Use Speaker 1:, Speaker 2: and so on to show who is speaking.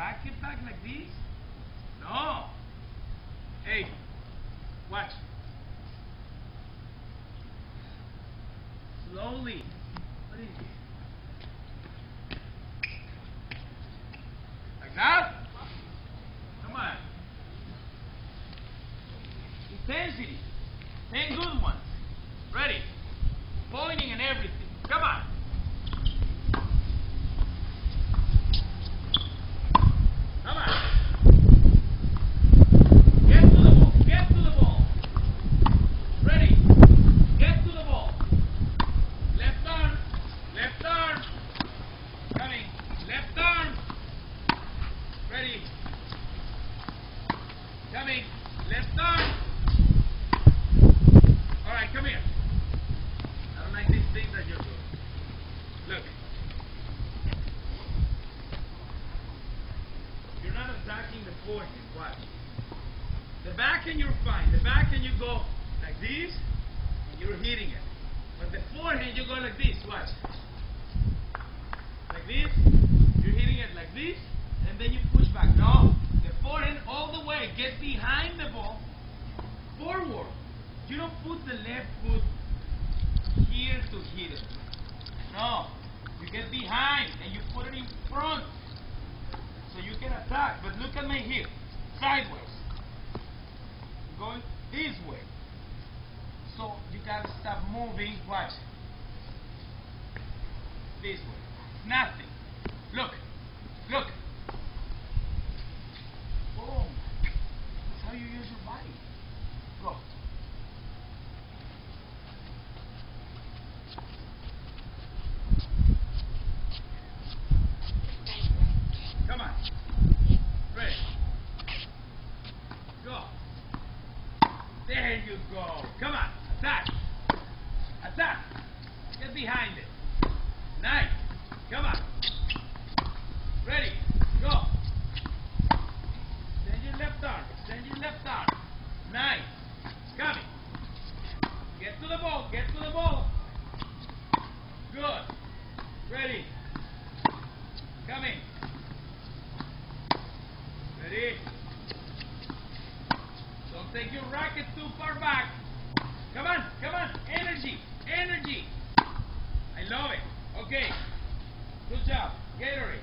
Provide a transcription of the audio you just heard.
Speaker 1: racket back like this? No. Hey, watch. Slowly. What is it? Like that? Come on. Intensity. 10 good ones. Ready. Pointing and everything. Come on. Come on. Get to the ball. Get to the ball. Ready. Get to the ball. Left arm. Left arm. Coming. Left arm. Ready. Coming. Left arm. Alright, come here. I don't like these things that you're doing. Look. You're not attacking the forehand. Watch. The backhand you're fine. The backhand you go like this and you're hitting it. But the forehand you go like this. Watch. Like this. You're hitting it like this and then you push back. No. The forehand all the way. Get behind the ball. Forward. You don't put the left foot here to hit it. No. You get behind and you put it in front. So you can attack. But look at my hip. Sideways. Going this way. So you gotta stop moving. Watch. This way. Nothing. Look. Look. Boom. That's how you use your body. Go. Come on. Ready. Go. There you go. Come on. Attack. Attack. Get behind it. Nice. Come on. Ready. Go. Extend your left arm. Extend your left arm. Nice. Coming. Get to the ball. Get to the ball. Good. Ready. Coming. Ready? Don't take your racket too far back. Come on, come on. Energy, energy. I love it. Okay. Good job. Gatorade.